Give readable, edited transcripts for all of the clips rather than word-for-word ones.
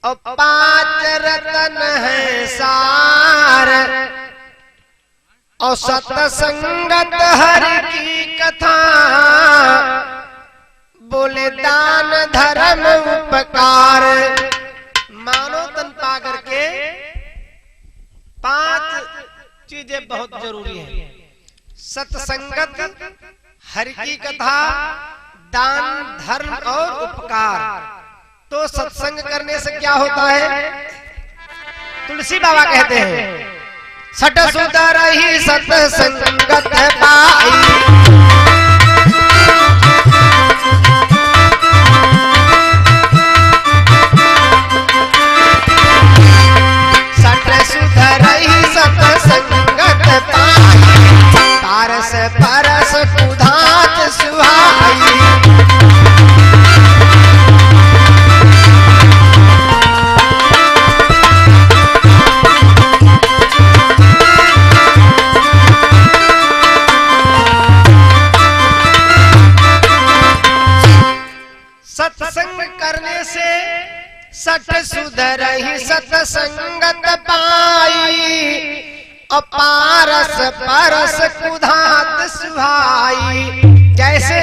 और 5 रतन है सार, और सतसंगत हरि की कथा, बोले दान धर्म उपकार। मानो तन पा करके 5 चीजें बहुत जरूरी हैं। सत्संगत, हरि की कथा, दान धर्म और उपकार। तो सत्संग करने से क्या होता है? तुलसी बाबा कहते हैं, सट सुधर ही सत्संगत पाई, सट सुधर ही सत्संगत पाई, पारस परस कुधात सुहाई। सत्संग करने से सट सुधर ही सत्संगत पाई, अपारस परस कुधात सुहाई। जैसे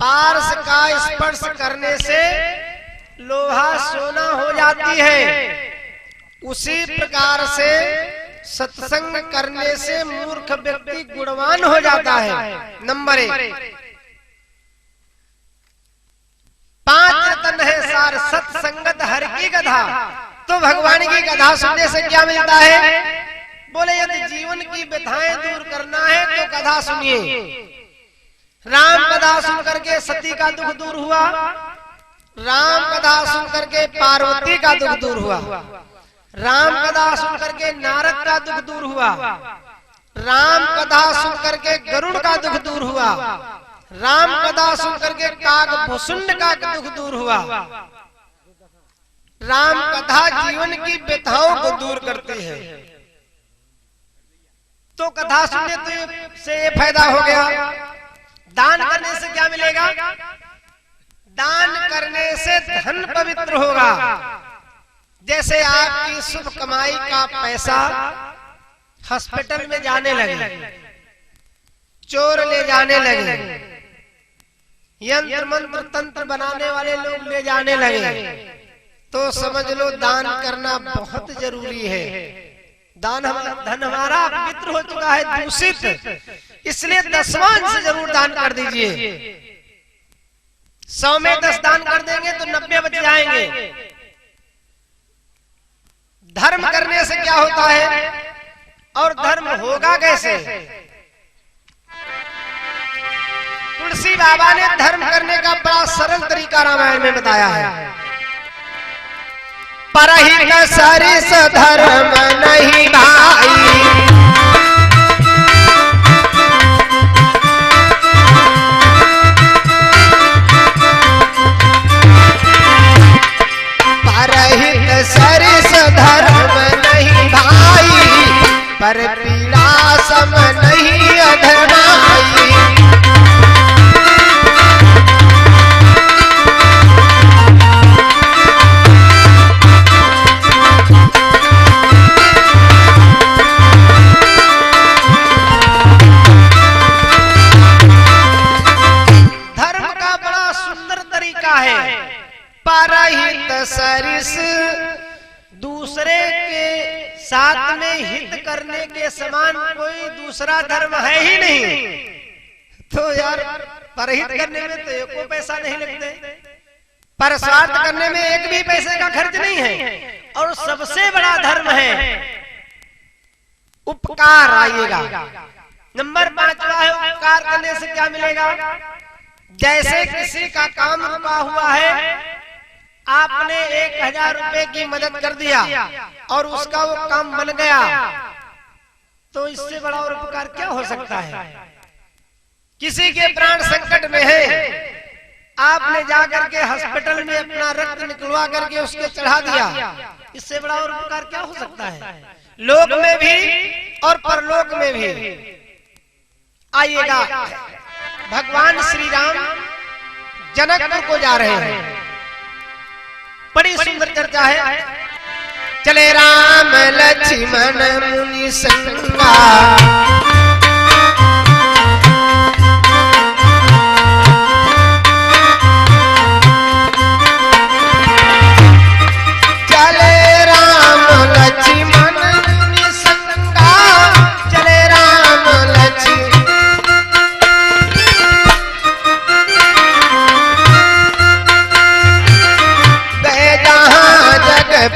पारस का स्पर्श करने से लोहा सोना हो जाती है, उसी प्रकार से सत्संग करने से मूर्ख व्यक्ति गुणवान हो जाता है। नंबर 1, 5 रतन है सार, सत्संगत हरि की कथा। तो भगवान की कथा सुनने से क्या मिलता है? बोले यदि जीवन की व्यथाएं दूर करना है तो कथा सुनिए। राम कथा सुन करके सती का दुख दूर हुआ, राम कथा सुन करके पार्वती का दुख दूर हुआ, राम कथा सुन करके नारद का दुख दूर हुआ, राम कथा सुन करके गरुड़ का दुख दूर हुआ, राम कथा सुन करके काकभूषुंड का दुख दूर हुआ। राम कथा जीवन की व्यथाओं को दूर करती है। तो कथा सुनने से ये फायदा हो गया। दान करने से क्या मिलेगा? दान करने से धन पवित्र होगा। जैसे आपकी शुभ कमाई का पैसा हॉस्पिटल में जाने लगे, चोर ले जाने लगे, यंत्र मंत्र तंत्र बनाने वाले लोग ले जाने लगे, तो समझ लो दान करना बहुत जरूरी है। धन हमारा मित्र हो चुका है दूषित, इसलिए 10वां से जरूर दान कर दीजिए। 100 में 10 दान कर देंगे तो 90 बच जाएंगे। धर्म करने से क्या होता है और धर्म होगा कैसे? तुलसी बाबा ने धर्म करने का बड़ा सरल तरीका रामायण में बताया है। परहित सरिस धर्म नहीं भाई, परहित सरिस धर्म नहीं भाई, पर पीड़ा सम नहीं अधमाई। परहित सरिस, दूसरे के साथ में हित करने के समान कोई दूसरा धर्म है ही नहीं। तो यार परहित करने में तो एको पैसा नहीं लगते, पर स्वार्थ करने में एक भी पैसे का खर्च नहीं है। और सबसे बड़ा धर्म है उपकार। आइएगा नंबर 5वां है उपकार करने से क्या मिलेगा? जैसे किसी का काम रुका हुआ है, आपने 1000 रुपए की मदद कर दिया और उसका वो काम बन गया, तो इससे बड़ा और उपकार क्या हो सकता है? किसी के प्राण संकट में है, आपने जाकर के हॉस्पिटल में अपना रक्त निकलवा करके उसके चढ़ा दिया, इससे बड़ा और उपकार क्या हो सकता है? लोक में भी और परलोक में भी। आइएगा, भगवान श्री राम जनकपुर को जा रहे हैं। बड़ी सुंदर चर्चा है। चले राम लक्ष्मण मुनि संगा,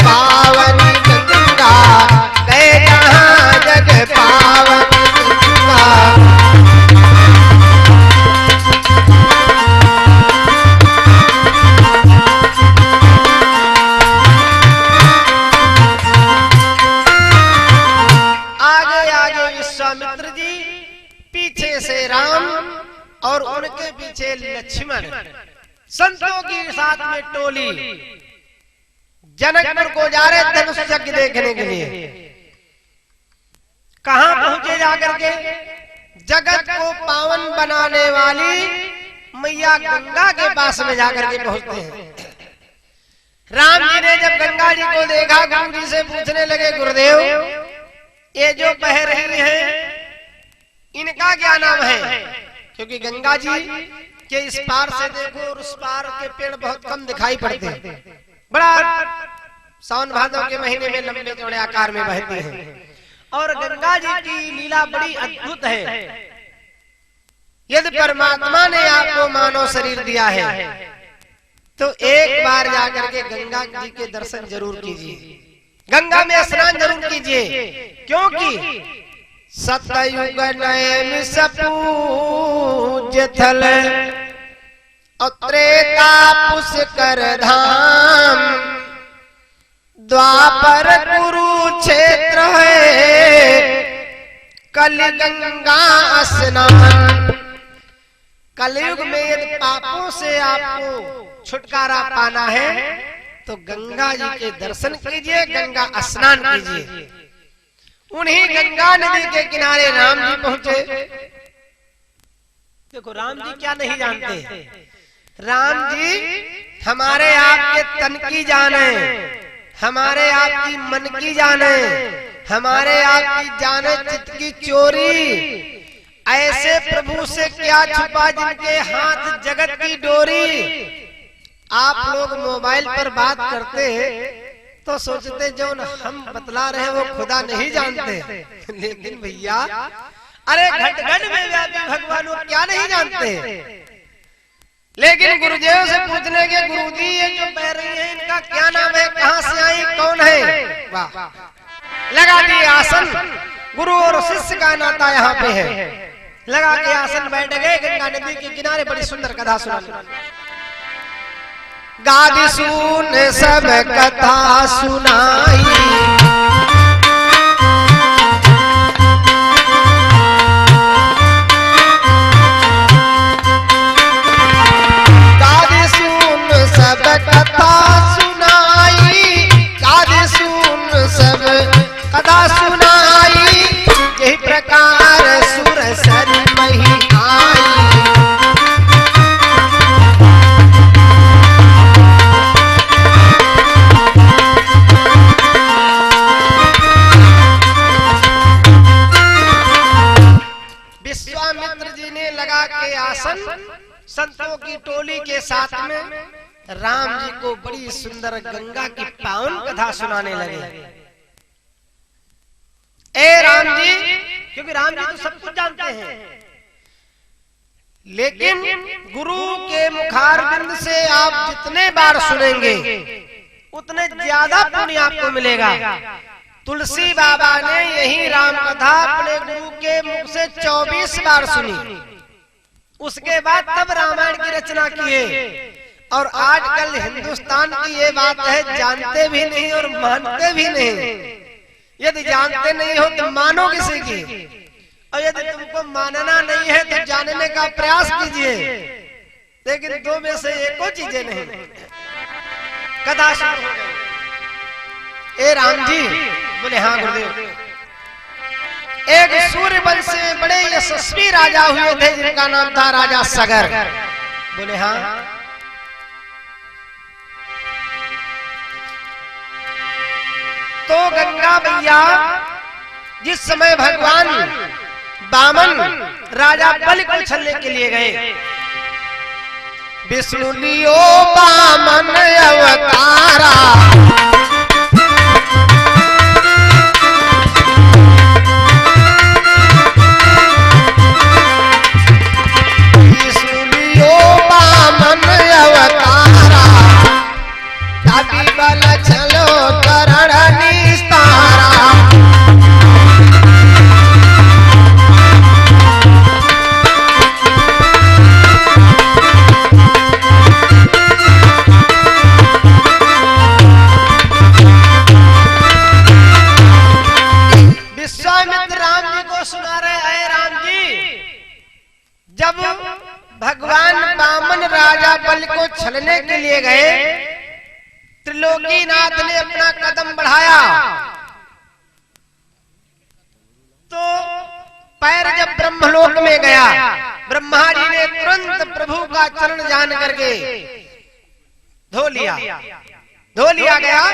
पावन गंगा गए जहाँ जग पावन गंगा। आगे आगे विश्वामित्र जी, पीछे से राम और उनके पीछे लक्ष्मण, संतों के साथ में टोली जनकपुर को जा रहे धनुष यज्ञ देखने के लिए। कहां पहुंचे जाकर के? जगत को पावन बनाने वाली मैया गंगा के पास में जाकर के पहुंचते हैं। राम जी ने जब गंगा जी को देखा, गुरु जी से पूछने लगे, गुरुदेव ये जो बह रही है इनका क्या नाम है? क्योंकि गंगा जी के इस पार से देखो और उस पार के पेड़ बहुत कम दिखाई पड़ते हैं। बड़ा सावन भादव के महीने में लंबे चौड़े आकार में बहती है और गंगा जी की लीला बड़ी अद्भुत है। यदि परमात्मा ने आपको मानव शरीर दिया है तो एक बार जाकर के गंगा जी के दर्शन जरूर कीजिए, गंगा में स्नान जरूर कीजिए। क्योंकि सतयुग नयन सपूज्य थल और त्रेता पुष्कर धाम, द्वापर कुरुक्षेत्र है कल गंगा स्नान। कलयुग में यदि पापों से आपको छुटकारा पाना है तो गंगा जी के दर्शन कीजिए, गंगा स्नान कीजिए। उन्हीं गंगा नदी के किनारे राम जी पहुंचे। देखो राम जी क्या नहीं जानते, राम जी हमारे आपके तन की जाने, हमारे आपकी मन की जाने, हमारे आपकी जाने चित्त की चोरी। ऐसे प्रभु से क्या छुपा जिनके हाथ जगत की डोरी। आप लोग मोबाइल पर बात करते तो सोचते जो हम बतला रहे वो खुदा नहीं जानते, लेकिन भैया अरे घट घट में व्यापी भगवान वो क्या नहीं जानते। लेकिन गुरुदेव से पूछने के, गुरुजी ये जो बह रही है इनका क्या नाम है, कहाँ से आई, कौन है? वाह, लगा दिए आसन। गुरु और शिष्य का नाता यहाँ पे है। लगा के आसन बैठ गए गंगा नदी के किनारे। बड़ी सुंदर कथा सुना। गादी सुन सब कथा सुनाई, कथा सुनाई, गादी सुन सब कथा सुनाई। यही प्रकार सुर सर मही आई, विश्वामित्र जी ने लगा के आसन संतों की टोली के साथ में राम जी को बड़ी सुंदर गंगा की पावन कथा सुनाने लगे। ए राम जी, क्योंकि राम जी तो सब कुछ जानते हैं, लेकिन गुरु के मुखारबिंद से आप जितने बार सुनेंगे उतने ज्यादा पुण्य आपको मिलेगा। तुलसी बाबा ने यही राम कथा अपने गुरु के मुख से 24 बार सुनी। उसके बाद तब रामायण की रचना किए। और आजकल हिंदुस्तान की ये बात है, जानते भी नहीं और मानते भी नहीं। यदि जानते नहीं हो तो मानो किसी की, और यदि तुमको मानना नहीं है तो जानने का प्रयास कीजिए। लेकिन दो में से एको चीजें नहीं। कथा शुरू हो गई। ए राम जी, बोले हाँ गुरुदेव। एक सूर्यवंश से बड़े यशस्वी राजा हुए थे जिनका नाम था राजा सगर। बोले हाँ। तो गंगा मैया जिस समय भगवान वामन राजा बलि को छलने के लिए गए, विष्णु लियो वामन अवतारा, विष्णु लियो वामन अवतारा, ताकि बल चलो करण निस्तारा। विश्वामित्र राम जी को सुना रहे, अरे राम जी, जब भगवान वामन राजा बलि को छलने के लिए गए, त्रिलोकीनाथ ने अपना कदम बढ़ाया तो पैर जब ब्रह्मलोक में गया, ब्रह्मा जी ने तुरंत प्रभु का चरण जान करके धो लिया गया।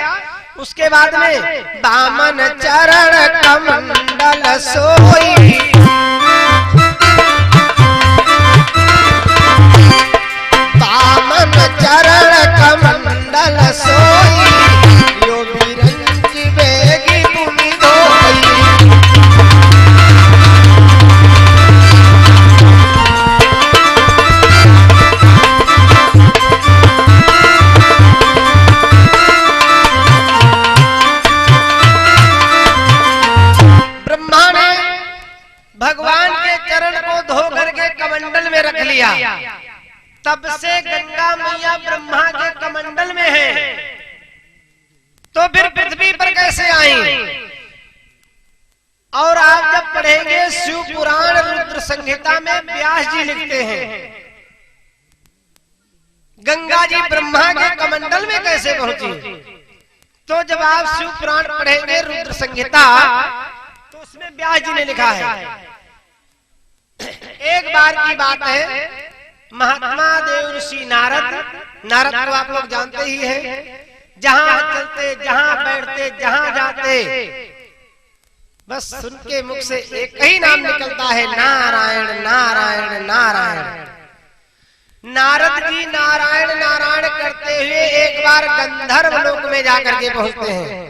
उसके बाद में वामन चरण कमंडल सोई, वामन चरण कमंडल सोई, यो बिरंच बेगी भूमि धोई। भगवान के चरण को धो करके कमंडल में रख लिया। तब से गंगा मैया ब्रह्मा के कमंडल में है, तो फिर पृथ्वी पर कैसे आई? और आप जब पढ़ेंगे शिव पुराण रुद्र संहिता में व्यास जी लिखते हैं, गंगा जी ब्रह्मा के कमंडल में कैसे पहुंची? तो जब आप शिव पुराण पढ़ेंगे रुद्र संहिता, तो उसमें व्यास जी ने लिखा है, एक बार की बात है, महात्मा देव ऋषि नारद को आप लोग जानते ही हैं, जहां चलते, जहां बैठते, जहां जाते, बस सुन के मुख से एक ही नाम निकलता है, नारायण नारायण नारायण। नारद जी नारायण नारायण करते हुए एक बार गंधर्व लोक में जाकर के पहुंचते हैं।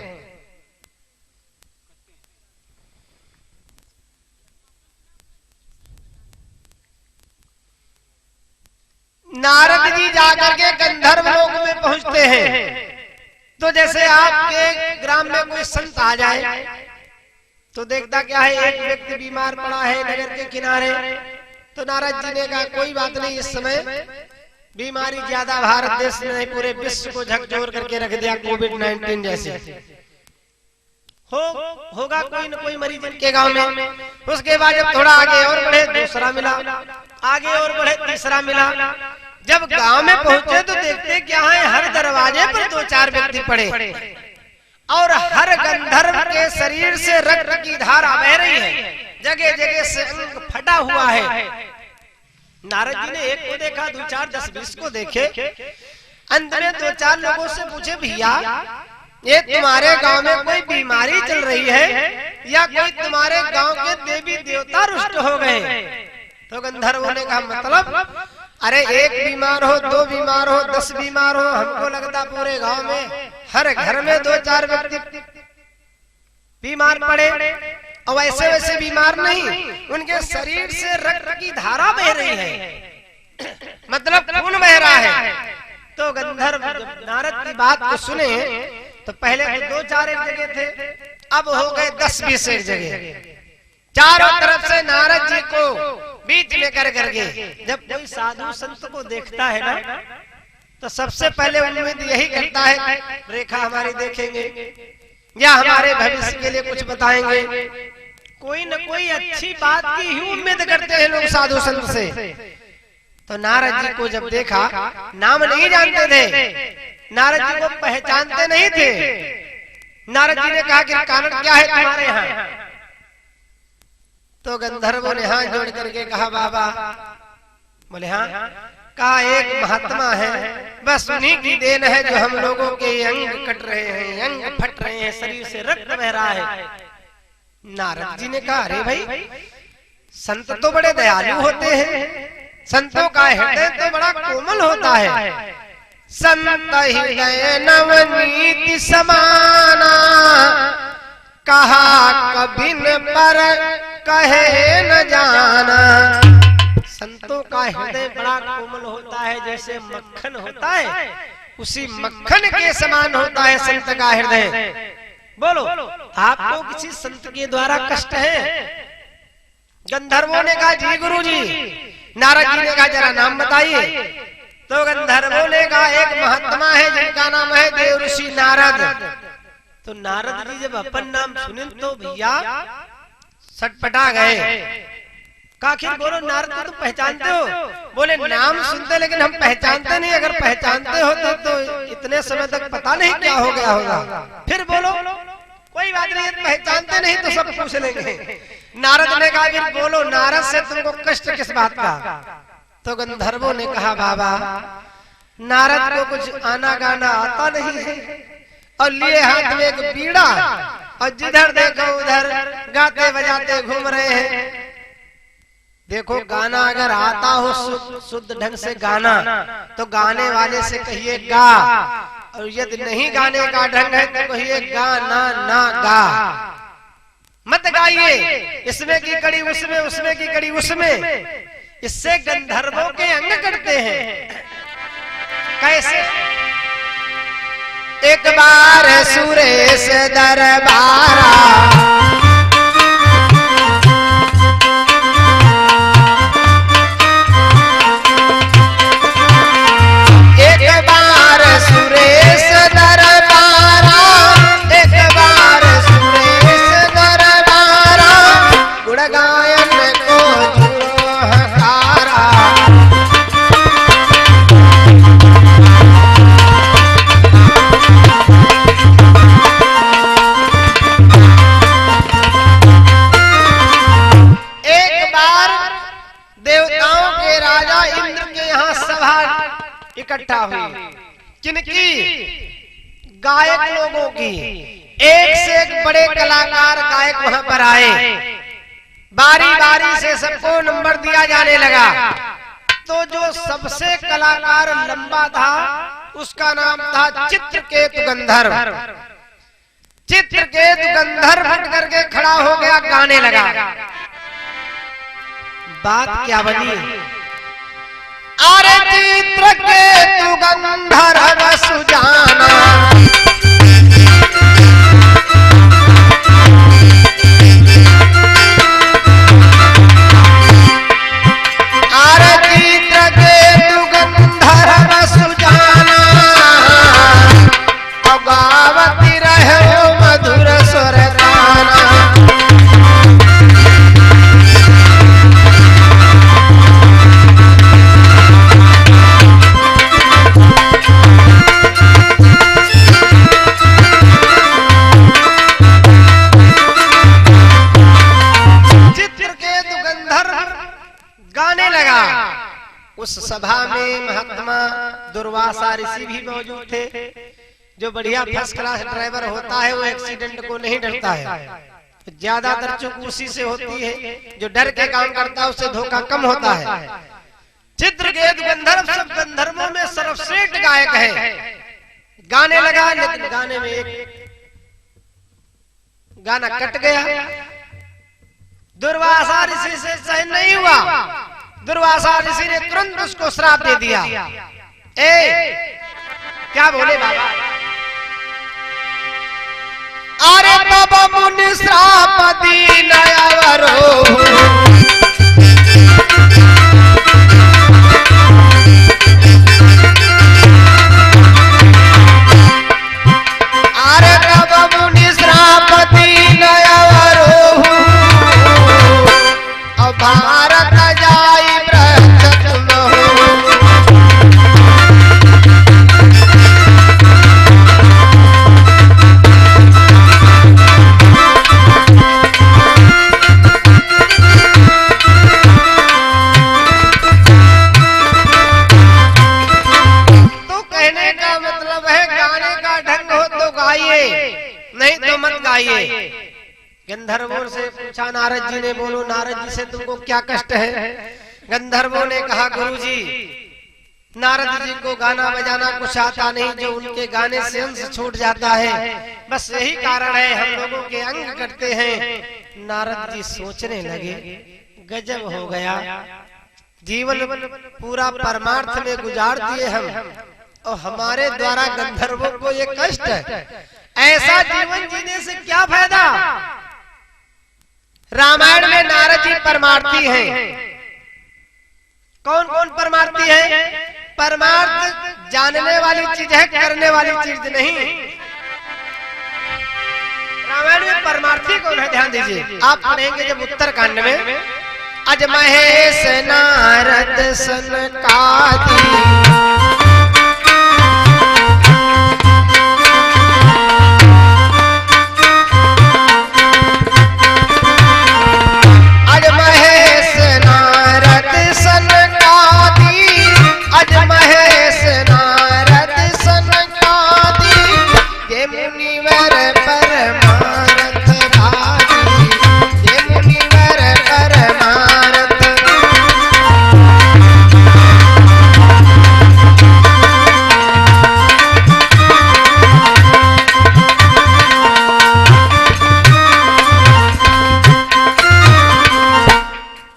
नारद जी जाकर के गंधर्व लोक में पहुंचते हैं, तो जैसे आपके ग्राम में कोई संत आ जाए तो देखता क्या है, एक व्यक्ति बीमार पड़ा है नगर के किनारे, तो नारद जी ने कहा कोई बात नहीं, इस समय बीमारी ज्यादा भारत देश में नहीं, पूरे विश्व को झकझोर करके रख दिया, कोविड-19 जैसे होगा कोई न कोई मरीज इनके गांव में। उसके बाद जब थोड़ा आगे और बढ़े, दूसरा मिला, आगे और बढ़े, तीसरा मिला। जब गांव में पहुंचे तो देखते क्या है, हर दरवाजे पर 2-4 व्यक्ति पड़े और हर गंधर्व के शरीर से रक्त की धारा बह रही है, जगह जगह से अंग फटा हुआ है। नारद जी ने एक को देखा, 2, 4, 10, 20 को देखे, अंत में 2-4 लोगों से पूछे, भैया ये तुम्हारे गांव में कोई बीमारी चल रही है या कोई तुम्हारे गांव के देवी देवता रुष्ट हो गए? तो गंधर्वों ने कहा, मतलब अरे एक बीमार हो, 2 बीमार हो, 10 बीमार हो, हमको लगता पूरे गांव में हर घर में 2-4 व्यक्ति बीमार पड़े, और ऐसे वैसे बीमार नहीं, उनके शरीर से रक्त की धारा बह रही है, मतलब खून बह रहा है। तो गंधर्व जब नारद की बात को सुने, तो पहले तो 2-4 एक जगह थे, अब हो गए 10-20 एक जगह, चारों तरफ से नारद जी को बीच में कर करके। जब कोई साधु संत को देखता है ना, तो सबसे पहले उम्मीद यही करता है, रेखा हमारी देखेंगे या हमारे भविष्य के लिए कुछ बताएंगे, कोई न कोई अच्छी बात की ही उम्मीद करते हैं लोग साधु संत से। तो नारद जी को जब देखा, नाम नहीं जानते थे, नारद जी को पहचानते नहीं थे। नारद जी ने कहा कि कारण क्या है तुम्हारे यहाँ? तो गंधर्वों ने हाथ जोड़ करके कहा, बाबा। बोले हाँ। कहा एक महात्मा है, बस उन्हीं की देन है जो हम लोगों के अंग कट रहे हैं, अंग फट रहे हैं, शरीर से रक्त बह रहा है। नारद जी ने कहा, अरे भाई संत तो बड़े दयालु होते हैं, संतों का हृदय तो बड़ा कोमल होता है। संत हृदय नवनीत समाना, कहा कभी न पर कहे न जाना। संतों का हृदय बड़ा कोमल होता है, जैसे मक्खन होता है उसी मक्खन के समान होता है संत का हृदय। बोलो, आपको किसी संत के द्वारा कष्ट है? गंधर्वों ने कहा, जी गुरु जी। नारद जी ने कहा, जरा नाम बताइए। तो गंधर्वों ने कहा, एक महात्मा है जिनका नाम है देव ऋषि नारद। तो नारद जी जब अपन नाम सुने तो भैया सटपटा गए। आखिर बोलो, नारद को तो पहचानते हो? बोले, नाम सुनते लेकिन हम पहचानते नहीं। अगर पहचानते हो तो इतने समय तक पता नहीं क्या हो गया होगा। फिर बोलो, कोई बात नहीं, पहचानते नहीं तो सब पूछ लेंगे। नारद ने कहा, फिर बोलो, नारद से तुमको कष्ट किस बात का? तो गंधर्वों ने कहा, बाबा नारद को कुछ आना गाना आता नहीं है, और लिए हाथ में एक बीड़ा, और जिधर देखो उधर गाते बजाते घूम रहे हैं। देखो, गाना अगर आता हो शुद्ध ढंग से गाना, तो गाने वाले से कहिए गा, और यदि नहीं गाने का ढंग है तो कहिए गाना ना गा, मत गाइए। इसमें की कड़ी उसमें, उसमें की कड़ी उसमें। इससे गंधर्वों के अंग कटते हैं। कैसे? एक बार सुरेश दरबारा, इकट्ठा हुई। किनकी? गायक लोगों की। एक से एक बड़े कलाकार गायक वहां पर आए। बारी बारी से सबको नंबर दिया जाने लगा। तो जो सबसे कलाकार लंबा था उसका नाम था चित्रकेतु गंधर्व। चित्रकेतु गंधर्व हट करके खड़ा हो गया, गाने लगा। बात क्या बनी? अरे चित्रकेतु गंधर्व सुजाना, अरे चित्रकेतु गंधर्व सुजाना, गावती रहो मधुर स्वर गाना। गाने लगा। उस सभा में महात्मा दुर्वासा ऋषि भी मौजूद थे। जो बढ़िया फर्स्ट क्लास ड्राइवर होता है वो एक्सीडेंट को नहीं डरता है, ज्यादातर चूक उसी से होती है। जो डर के काम करता है उससे धोखा कम होता है। चित्रकेतु गंधर्व सब गंधर्वों में सर्वश्रेष्ठ गायक है। गाने लगा, लेकिन गाने में एक गाना कट गया। दुर्वासा ऋषि से सहन नहीं हुआ। दुर्वासा ऋषि ने तुरंत उसको श्राप दे दिया। क्या बोले बाबा? अरे बाबा मुनि श्राप दीन अवरो, अरे बाबा मुनि श्राप दीन अवरो, भारत जाई ब्रत तुम हो। का मतलब है गाने का ढंग हो तो गाइए, नहीं तो मत गाइए। गंधर्वों से पूछा नारद जी ने, बोलो नारद जी से तुमको क्या कष्ट है? गंधर्वों ने कहा गुरुजी, नारद जी को गाना बजाना कुछ आता नहीं, जो उनके गाने से अंश छूट जाता है, बस यही कारण है हम लोगों के अंग कटते हैं। नारद जी सोचने लगे, गजब हो गया, जीवन पूरा परमार्थ में गुजार दिए हम, और हमारे द्वारा गंधर्वों को ये कष्ट है। ऐसा जीवन जीने से क्या फायदा? रामायण में नारद जी परमार्थी हैं। कौन कौन परमार्थी है? परमार्थ जानने वाली चीज है, करने वाली चीज नहीं। रामायण में परमार्थी कौन है? ध्यान दीजिए, आप पढ़ेंगे जब उत्तरकांड में, अज महेश नारद सनकादि, अज महेश नारद सनकादि, अज महेश नारद सनकादि, ये मुनिवर परमारथ भागी, ये मुनिवर परमारथ।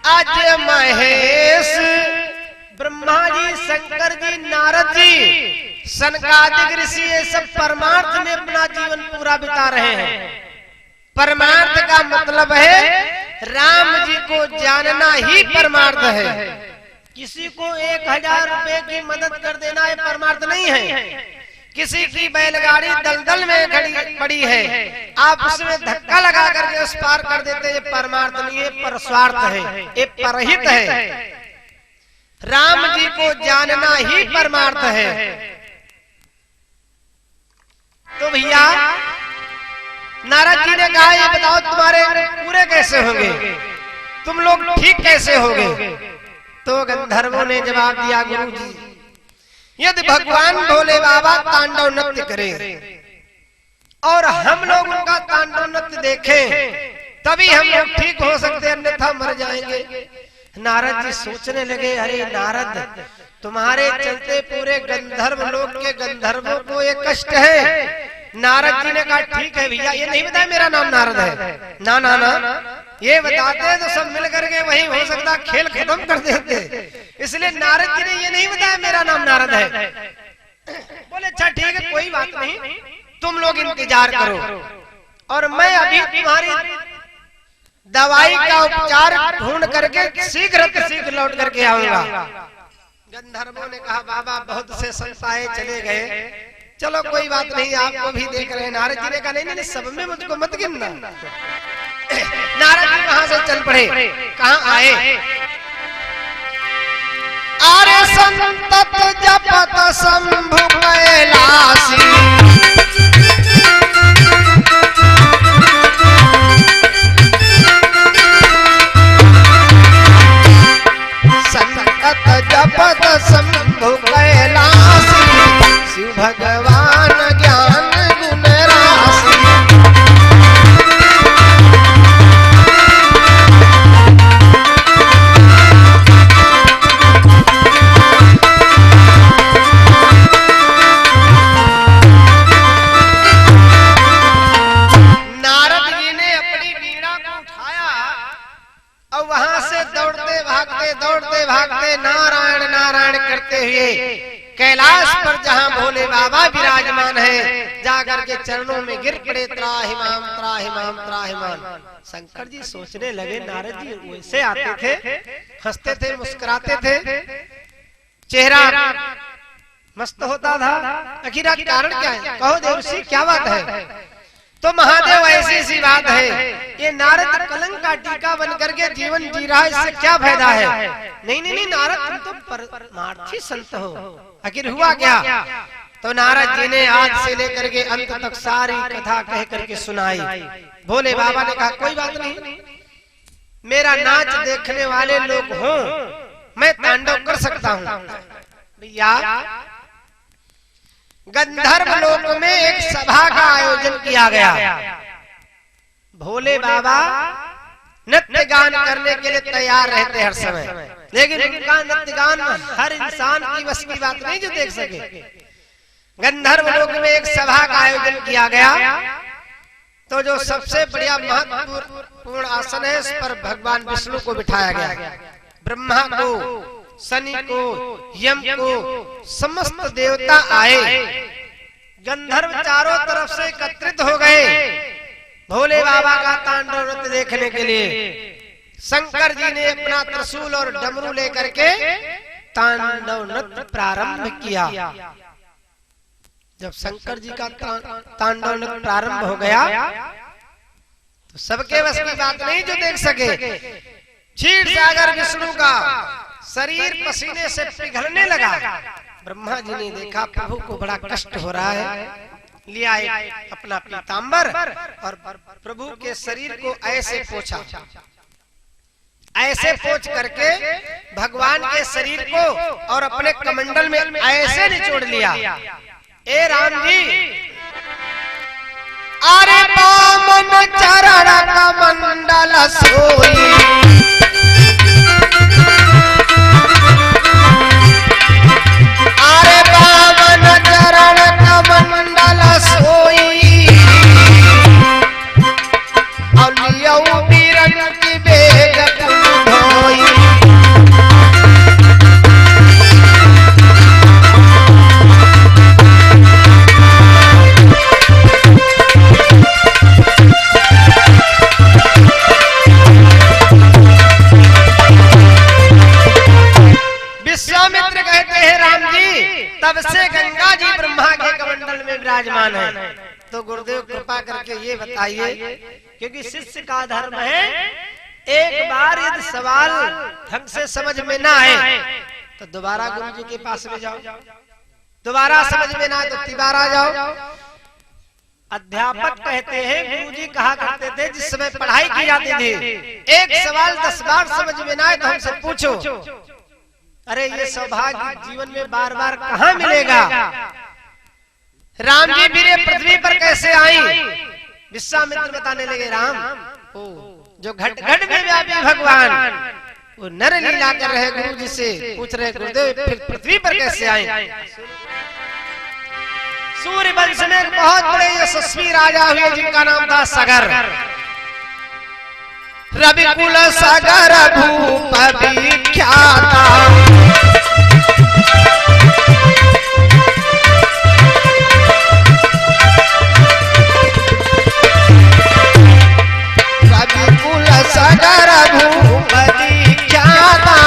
अज महेश ब्रह्मा जी, शंकर जी, नारद जी, सनकादिक ऋषि, ये सब परमार्थ में अपना जीवन पूरा बिता रहे हैं। परमार्थ का मतलब है राम जी को जानना ही परमार्थ है। किसी को 1000 रुपए की मदद कर देना ये परमार्थ नहीं है। किसी की बैलगाड़ी दलदल में खड़ी पड़ी है, आप उसमें धक्का लगा करके उस पार कर देते, ये परमार्थ नहीं है, परस्वार्थ है, ये परहित है। राम जी को जानना ही परमार्थ है। तो भैया नारद जी ने कहा, ये बताओ तुम्हारे पूरे कैसे होंगे, तुम लोग ठीक कैसे होगे? तो गंधर्वों ने जवाब दिया, गुरु जी, यदि भगवान भोले बाबा तांडव नृत्य करें और हम लोग उनका तांडव नृत्य देखें, तभी हम लोग ठीक हो सकते, अन्यथा मर जाएंगे। नारद जी सोचने लगे, अरे नारद, तुम्हारे चलते पूरे गंधर्व लोक के गंधर्वों को ये कष्ट है। नारद जी ने कहा, ठीक है भैया, ये नहीं बताया मेरा नाम नारद है, ना ना ना, ये बताते तो सब मिल करके वही हो सकता खेल खत्म कर देते, इसलिए नारद जी ने ये नहीं बताया मेरा नाम नारद है। बोले अच्छा ठीक है, कोई बात नहीं, तुम लोग इंतजार करो और मैं अभी तुम्हारी दवाई का उपचार ढूंढ करके शीघ्र लौट करके आऊंगा। गंधर्वों ने कहा, बाबा बहुत से संत आए चले गए, चलो कोई बात नहीं, आपको भी देख रहे हैं। नारद जी ने कहा, नहीं, सब में मुझको मत गिनना। नारद जी कहां से चल पड़े, कहां आए? आरे संतत जपत शंभु कैलासी, संतत जपत शंभु कैलासी, शिव भगवान ज्ञान गुण राशि। नारद जी ने अपनी वीणा को उठाया और वहां से दौड़ते भागते नारायण नारायण करते हुए कैलाश पर जहां भोले बाबा विराजमान है, जाकर के चरणों में गिर पड़े, त्राहिमाम त्राहिमाम त्राहिमाम। शंकर जी सोचने लगे, नारद जी वैसे आते थे, हंसते थे, मुस्कुराते थे, चेहरा मस्त होता था, आखिर कारण क्या है? कहो देवर्षि क्या बात है? तो महादेव ऐसी सी बात है, ये नारद कलंक का टीका बन करके जीवन जी रहा है, इससे क्या फायदा है? नहीं नारद, तुम तो परमार्थी संत हो, आखिर हुआ क्या? तो नारद जी ने आज से लेकर के अंत तक सारी कथा कह करके सुनाई। भोले बाबा ने कहा, कोई बात नहीं, मेरा नाच देखने वाले लोग हो, मैं तांडव कर सकता हूँ। भैया गंधर्व लोक में एक सभा का आयोजन किया गया। भोले बाबा नृत्य गान करने के लिए तैयार रहते हर समय, लेकिन उनका नृत्य गान हर इंसान की बस की बात नहीं जो देख सके। गंधर्व लोक में एक सभा का आयोजन किया गया, तो जो सबसे बढ़िया महत्वपूर्ण आसन है उस पर भगवान विष्णु को बिठाया गया। ब्रह्मा को, शनि को, यम को, समस्त देवता आए। गंधर्व चारों तरफ से एकत्रित हो गए भोले बाबा का तांडव नृत्य देखने के लिए। शंकर जी ने अपना त्रिशूल और डमरू लेकर के तांडव नृत्य प्रारंभ किया। जब शंकर जी का तांडव नृत्य प्रारंभ हो गया तो सबके बस की बात नहीं जो देख सके। क्षीर सागर विष्णु का शरीर पसीने से पिघलने लगा। ब्रह्मा जी ने देखा प्रभु को बड़ा कष्ट हो रहा है, लिया अपना पीतांबर और प्रभु के शरीर को ऐसे पोंछा। ऐसे पोंछ करके भगवान के शरीर को और अपने कमंडल में ऐसे निचोड़ लिया। ए राम जी, अरे बामन चरण कमंडल सोई, अरे बामन चरण कमंडल सोई, और लियो बीरन की बेग धोई। विश्वामित्र कहते हैं राम जी, तब से गंगा जी ब्रह्मा के कमंडल में विराजमान है। तो गुरुदेव कृपा करके ये बताइए, क्योंकि शिष्य का धर्म है एक बार यदि सवाल ढंग से समझ में ना आए तो दोबारा गुरु जी के पास में जाओ, दोबारा समझ में ना आए तो तिबारा जाओ। अध्यापक कहते हैं, गुरु जी कहा करते थे जिस समय पढ़ाई की जाती थी, एक सवाल 10 बार समझ में ना आए तो हमसे पूछो। अरे ये सौभाग्य जीवन में बार बार कहाँ मिलेगा। राम जी फिर पृथ्वी पर कैसे आई? विश्वामित्र बताने लगे, राम जो घट घट में व्यापी भगवान वो नर लीला कर रहे। गुरु जी से पूछ रहे, गुरुदेव फिर पृथ्वी पर कैसे आए? सूर्य वंश में एक बहुत बड़े यशस्वी राजा हुए जिनका नाम था सगर। रविकुल सगर भूप विख्याता, रविकुल सगर भूप विख्याता,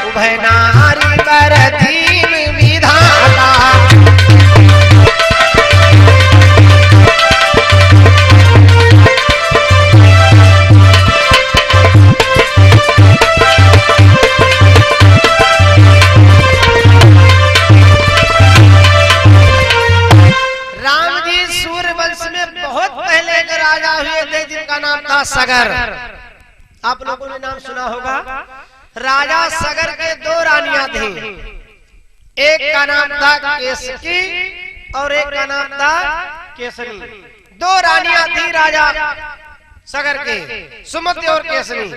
उभय नारी वर दीन विधाता। सगर, आप लोगों ने नाम सुना होगा। राजा सगर के 2 रानियां थी, एक का नाम था केसकी और एक का नाम था केसनी। 2 रानियां थी राजा सगर के, सुमति और केसनी।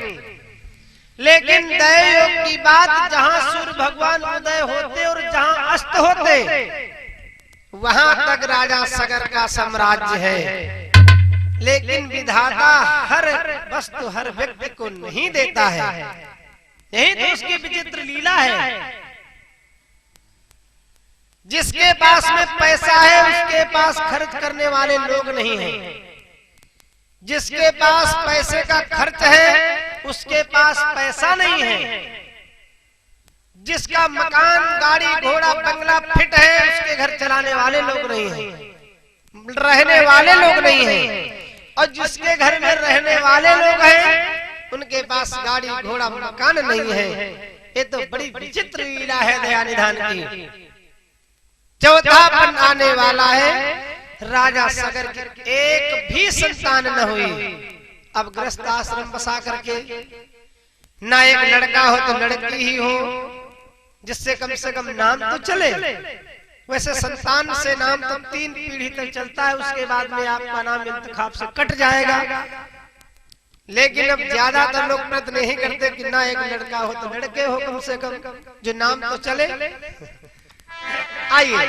लेकिन दैवयोग की बात, जहां सूर्य भगवान उदय होते और जहां अस्त होते वहां तक राजा सगर का साम्राज्य है। लेकिन विधाता हर वस्तु हर व्यक्ति को नहीं देता है, यही तो उसकी विचित्र लीला है। जिसके पास में पैसा है उसके पास खर्च करने वाले लोग नहीं हैं। जिसके पास पैसे का खर्च है उसके पास पैसा नहीं है। जिसका मकान गाड़ी घोड़ा बंगला फिट है उसके घर चलाने वाले लोग नहीं हैं, रहने वाले लोग नहीं हैं। और जिसके घर में रहने वाले लोग हैं उनके पास गाड़ी घोड़ा मकान नहीं है। ये तो बड़ी विचित्र लीला है दया निधान की। चौथापन आने वाला है, राजा सगर की एक भी संतान न हुई। अब गृहस्थ आश्रम बसा करके ना एक लड़का हो तो लड़की ही हो, जिससे कम से कम नाम तो चले। वैसे संतान से नाम तो 3 पीढ़ी तक चलता है, उसके बाद में आपका नाम इंतखाब से कट जाएगा। लेकिन अब ज्यादातर लोग प्रयत्न नहीं करते कि ना एक लड़का हो तो लड़के हो कम से कम, जो नाम तो चले। आइए,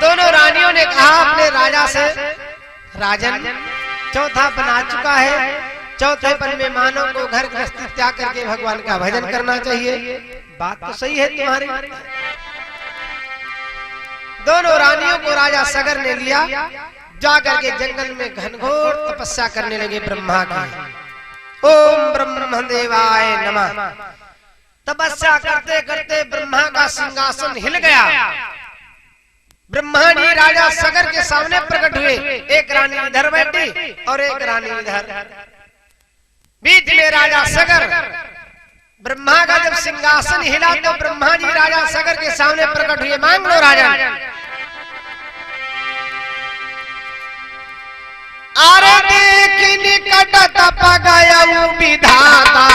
दोनों रानियों ने कहा अपने राजा से, राजन चौथा बना चुका है, चौथे पन में मानव को घर गृहस्थी त्याग करके भगवान का भजन करना चाहिए। बात तो सही है तुम्हारी। दोनों रानियों को राजा सगर ने लिया, जाकर के जंगल में घनघोर तपस्या करने लगे ब्रह्मा की। ओम ब्रह्म देवाय नमः। तपस्या करते करते ब्रह्मा का सिंहासन हिल गया। ब्रह्मा जी राजा सगर के सामने प्रकट हुए। एक रानी इधर बैठी और एक रानी इधर, बीच में राजा सगर। ब्रह्मा का जब सिंहासन हिला तो ब्रह्मा जी राजा सगर के सामने प्रकट हुए। मांग लो राजा। अरे देख निकट तप गया विधाता,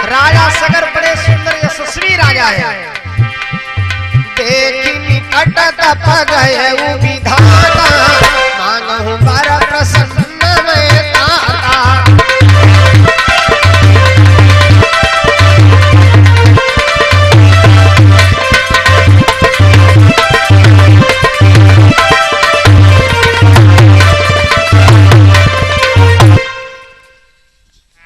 राजा सगर बड़े सुंदर यशस्वी राजा है। देख निकट तप गए विधाता, मांगहु वर प्रसन्न में ताता।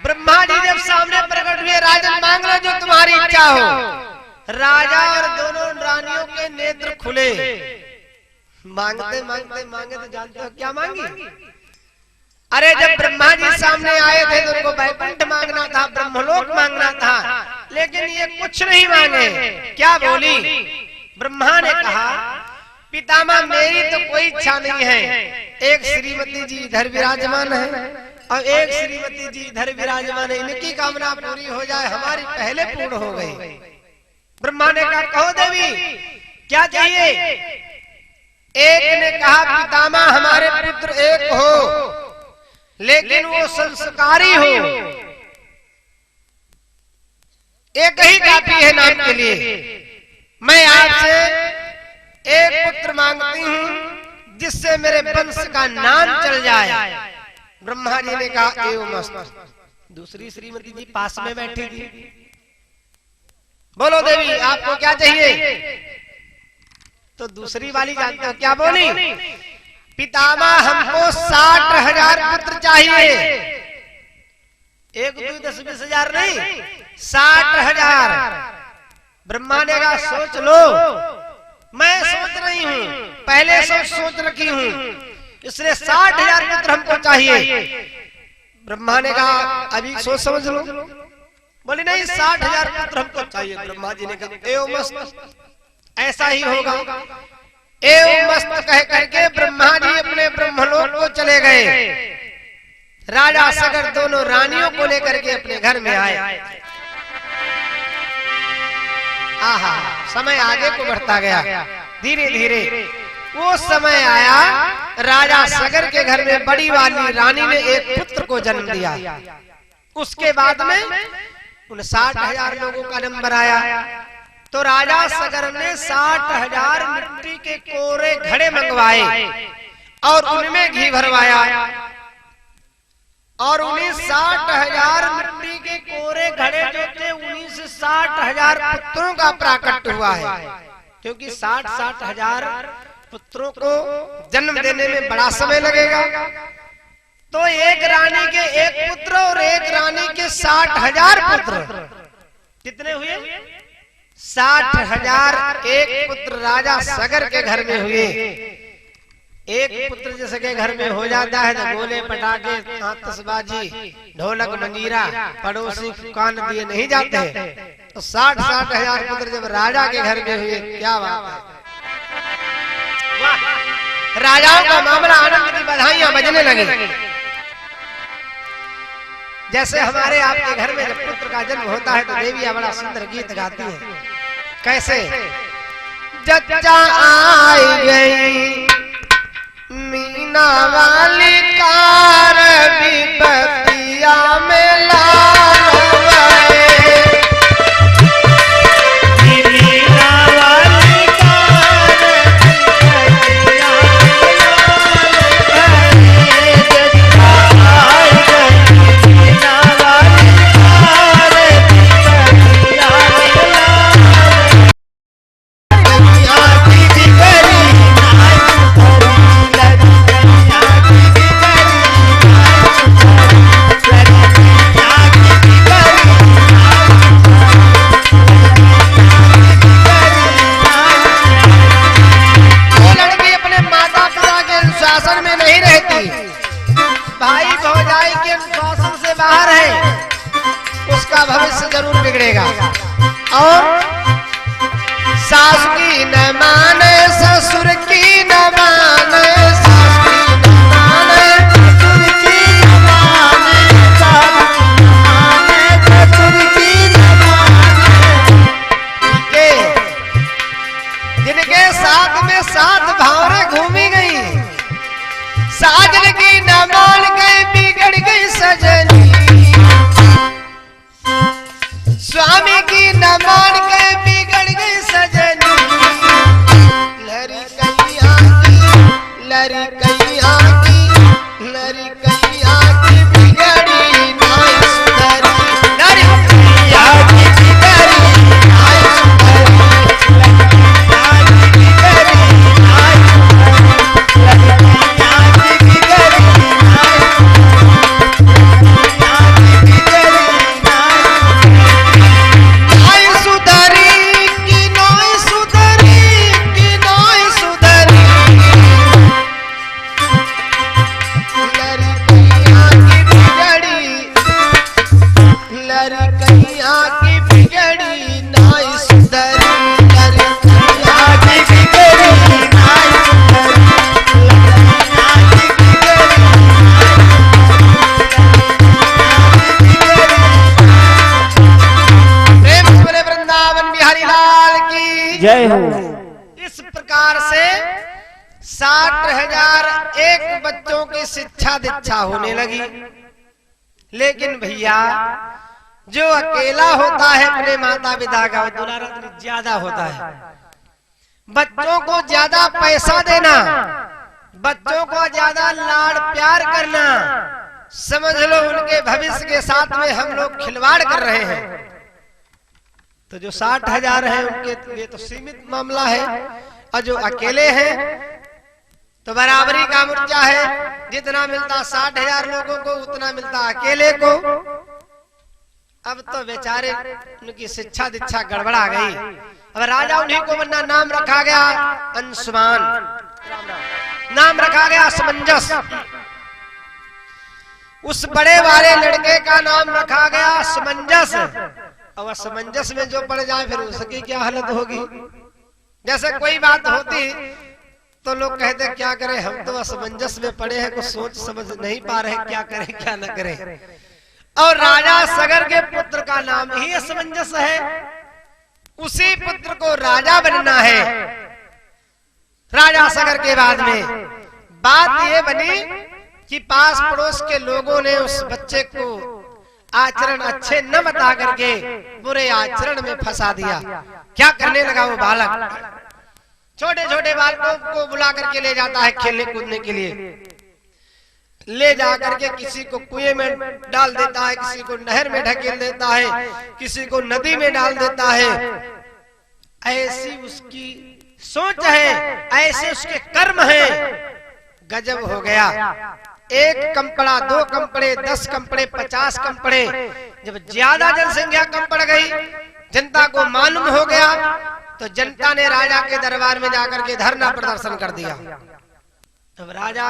ब्रह्मा जी जब सामने प्रकट हुए, राजन मांग लो जो तुम्हारी इच्छा हो। राजा और दोनों रानियों के नेत्र खुले। मांगते मांगते मांगे तो जानते हो क्या मांगी? अरे जब ब्रह्मा जी सामने आए थे तो उनको वैकुंठ मांगना था, ब्रह्मलोक मांगना था, लेकिन ये कुछ नहीं मांगे। क्या बोली? ब्रह्मा ने कहा, पितामह मेरी तो कोई इच्छा नहीं है। एक श्रीमती जी इधर विराजमान है और एक श्रीमती जी इधर विराजमान है, इनकी कामना पूरी हो जाए, हमारी पहले पूर्ण हो गई। ब्रह्मा ने कहा, कहो देवी क्या चाहिए? एक ने कहा, पितामह हमारे पुत्र एक हो, लेकिन वो संस्कारी हो, एक ही काफी है नाम के लिए। मैं आपसे एक पुत्र मांगती हूँ जिससे मेरे वंश का नाम चल जाए। ब्रह्मा जी ने कहा, एवं मस्त। दूसरी श्रीमती जी पास में बैठी थी। बोलो देवी आपको क्या चाहिए? तो दूसरी वाली जानते हो क्या बोली? पितामह हमको 60,000 पुत्र चाहिए। 1, 2, 10, 20 हजार नहीं, 60,000। ब्रह्मा ने कहा, सोच लो। मैं सोच रही हूँ, पहले सोच रखी हूँ, इसलिए 60,000 पुत्र हमको चाहिए। ब्रह्मा ने कहा, अभी सोच समझ लो। बोली नहीं, 60,000 पुत्र हमको चाहिए। ब्रह्मा जी ने कहा, एवं मस्त, ऐसा ही होगा। एवं मस्त कह करके ब्रह्मा जी अपने ब्रह्मलोक को चले गए। राजा सगर दोनों रानियों को लेकर के अपने घर में आए। आहा, समय आगे को बढ़ता गया धीरे धीरे। वो समय आया, राजा सगर के घर में बड़ी वाली रानी ने एक पुत्र को जन्म दिया। उसके बाद में 59,000 लोगों का नंबर आया तो राजा सगर ने 60,000 मिट्टी के कोरे घड़े मंगवाए और उनमें घी भरवाया और उन्हें 60,000 मिट्टी के कोरे घड़े जो थे उन्हीं से 60,000 पुत्रों का प्राकट्य हुआ है। क्योंकि 60,000 पुत्रों को जन्म देने में बड़ा समय लगेगा, तो एक रानी के एक पुत्र और एक रानी के 60,000 पुत्र। कितने हुए? 60,000 एक पुत्र राजा सगर के घर में हुए। एक पुत्र जैसे के घर में हो जाता है तो गोले पटाखे आतिशबाजी ढोलक मंजीरा पड़ोसी कान दिए नहीं जाते, तो 60,000 पुत्र जब राजा के घर में हुए, क्या बात है। राजाओं का मामला, आनंद की बधाइयां बजने लगी। जैसे हमारे आपके घर में जब पुत्र का जन्म होता है तो देवियां बड़ा सुंदर गीत गाती हैं। कैसे? जच्चा आई गई मीना बीना वाली कार विपतिया में लाल गए। बीना वाली कार विपतिया में लाल गए। आई गई बीना वाली कार विपतिया में लाल उसका भविष्य जरूर बिगड़ेगा। और सास की न माने ससुर की न माने, सास की न माने ससुर की न माने, सास की न माने ससुर की न माने। जिनके साथ में साथ भावरे घूमी गई, साजन की न मान गई बिगड़ गई सजनी, स्वामी की न मान के बिगड़ गई सजनी। लरी कैया की, लरी कैया की, लरी कैया की बिगड़ी नाई सुधरी, लरी कैया की बिगड़ी नाई सुधरी, लरी कैया की बिगड़ी नाई सुधरी, लरी कैया की बिगड़ी नाई जय हो। इस प्रकार से 60,001 बच्चों की शिक्षा दीक्षा होने लगी। लेकिन भैया जो अकेला होता है अपने माता पिता का दुलारा ज्यादा होता है। बच्चों को ज्यादा पैसा देना, बच्चों को ज्यादा लाड़ प्यार करना, समझ लो उनके भविष्य के साथ में हम लोग खिलवाड़ कर रहे हैं। तो जो 60,000 है उनके लिए तो सीमित मामला है, और जो अकेले हैं तो बराबरी का मुर्जा है। जितना मिलता 60,000 लोगों को उतना मिलता अकेले को। अब तो बेचारे उनकी शिक्षा दीक्षा गड़बड़ा गई। अब राजा उन्हीं को बनना, नाम रखा गया अंशुमान, नाम रखा गया असमंजस। उस बड़े वाले लड़के का नाम रखा गया असमंजस। अब असमंजस में जो पड़ जाए फिर उसकी क्या हालत होगी। जैसे कोई बात होती तो लोग कहते क्या करें, हम तो असमंजस में पड़े हैं, कुछ सोच समझ नहीं पा रहे क्या करें क्या न करें। और राजा सगर के पुत्र का नाम ही असमंजस है, उसी पुत्र को राजा बनना है। राजा सगर के बाद में बात ये बनी कि पास पड़ोस के लोगों ने उस बच्चे को आचरण अच्छे न बता करके बुरे आचरण में फंसा दिया। क्या करने लगा वो बालक, छोटे छोटे बालकों को बुला करके ले जाता है खेलने कूदने के लिए, ले जाकर के किसी को कुएं में डाल देता है, किसी को नहर में ढकेल देता है, किसी को नदी में डाल देता है। ऐसी उसकी सोच है, ऐसे उसके कर्म हैं। गजब हो गया। 1 कंपड़ा, 2 कंपड़े, 10 कंपड़े, 50 कंपड़े। जब ज्यादा जनसंख्या कम पड़ गई, जनता को मालूम हो गया, तो जनता ने राजा के दरबार में जाकर के धरना प्रदर्शन कर दिया। अब राजा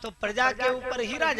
तो प्रजा के ऊपर ही राजा